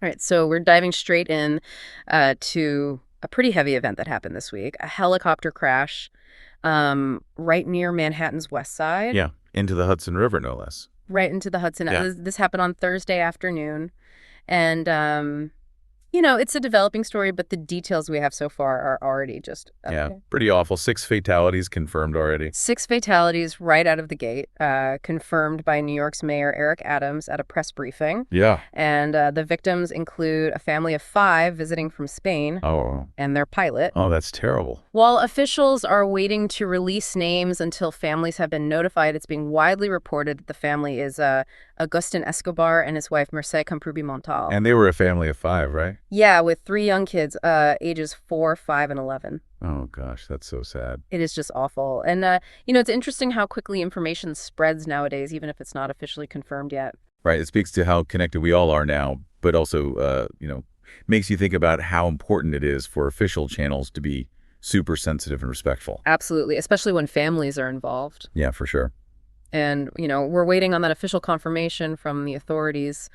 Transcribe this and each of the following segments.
All right, so we're diving straight in to a pretty heavy event that happened this week, a helicopter crash right near Manhattan's West Side, Yeah, into the Hudson River, no less. right into the Hudson. Yeah. This happened on Thursday afternoon. And, it's a developing story, but the details we have so far are already just Yeah, pretty awful. 6 fatalities confirmed already. 6 fatalities right out of the gate, confirmed by New York's Mayor Eric Adams at a press briefing. Yeah. And the victims include a family of 5 visiting from Spain Oh, and their pilot. oh, that's terrible. While officials are waiting to release names until families have been notified, it's being widely reported that the family is Agustín Escobar and his wife Mercè Camprubí Montal. And they were a family of 5, right? Yeah, with 3 young kids, ages 4, 5, and 11. Oh, gosh, that's so sad. It is just awful. And, it's interesting how quickly information spreads nowadays, even if it's not officially confirmed yet. Right, it speaks to how connected we all are now, but also, makes you think about how important it is for official channels to be super sensitive and respectful. Absolutely, especially when families are involved. Yeah, for sure. And, we're waiting on that official confirmation from the authorities,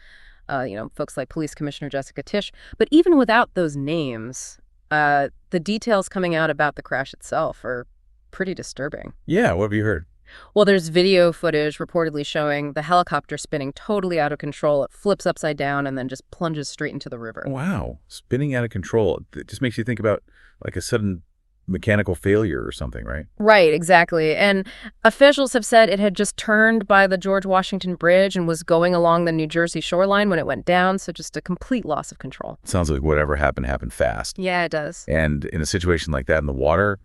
folks like Police Commissioner Jessica Tisch. But even without those names, the details coming out about the crash itself are pretty disturbing. Yeah, what have you heard? Well, there's video footage reportedly showing the helicopter spinning totally out of control. It flips upside down and then just plunges straight into the river. Wow, spinning out of control. It just makes you think about like a sudden mechanical failure or something, right? Right, exactly. And officials have said it had just turned by the George Washington Bridge and was going along the New Jersey shoreline when it went down, so just a complete loss of control. Sounds like whatever happened fast. Yeah, it does. And in a situation like that in the water,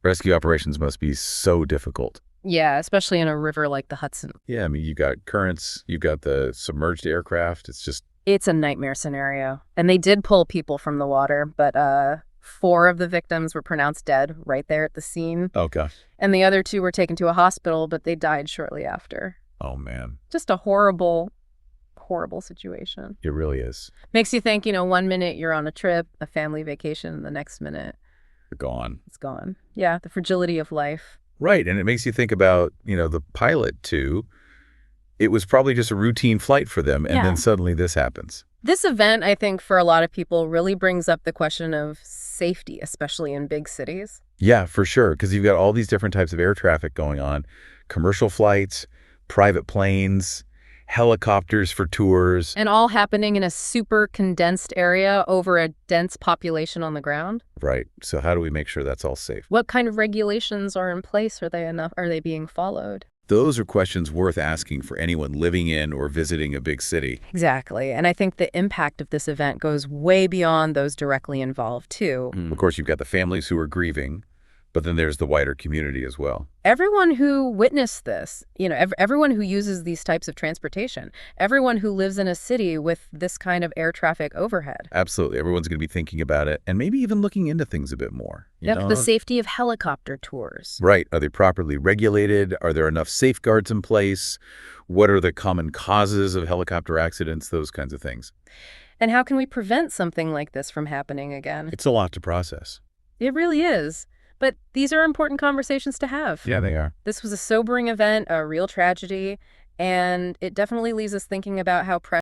rescue operations must be so difficult. Yeah, especially in a river like the Hudson. Yeah, I mean, you got currents, you've got the submerged aircraft. It's a nightmare scenario. And they did pull people from the water, but 4 of the victims were pronounced dead right there at the scene. Oh, gosh. And the other 2 were taken to a hospital, but they died shortly after. Oh, man. Just a horrible, horrible situation. It really is. Makes you think, one minute you're on a trip, a family vacation, and the next minute They're gone. it's gone. Yeah, the fragility of life. Right, and it makes you think about, the pilot, too. It was probably just a routine flight for them, and then suddenly this happens. This event, I think, for a lot of people really brings up the question of safety, especially in big cities. Yeah, for sure, because you've got all these different types of air traffic going on. Commercial flights, private planes, helicopters for tours. And all happening in a super condensed area over a dense population on the ground. Right, so how do we make sure that's all safe? What kind of regulations are in place? Are they being followed? Those are questions worth asking for anyone living in or visiting a big city. Exactly. And I think the impact of this event goes way beyond those directly involved, too. Of course, you've got the families who are grieving, but then there's the wider community as well. Everyone who witnessed this, everyone who uses these types of transportation, everyone who lives in a city with this kind of air traffic overhead. Absolutely. Everyone's going to be thinking about it and maybe even looking into things a bit more. Yep, the safety of helicopter tours. Right. Are they properly regulated? Are there enough safeguards in place? What are the common causes of helicopter accidents? Those kinds of things. And how can we prevent something like this from happening again? It's a lot to process. It really is. But these are important conversations to have. Yeah, they are. This was a sobering event, a real tragedy, and it definitely leaves us thinking about how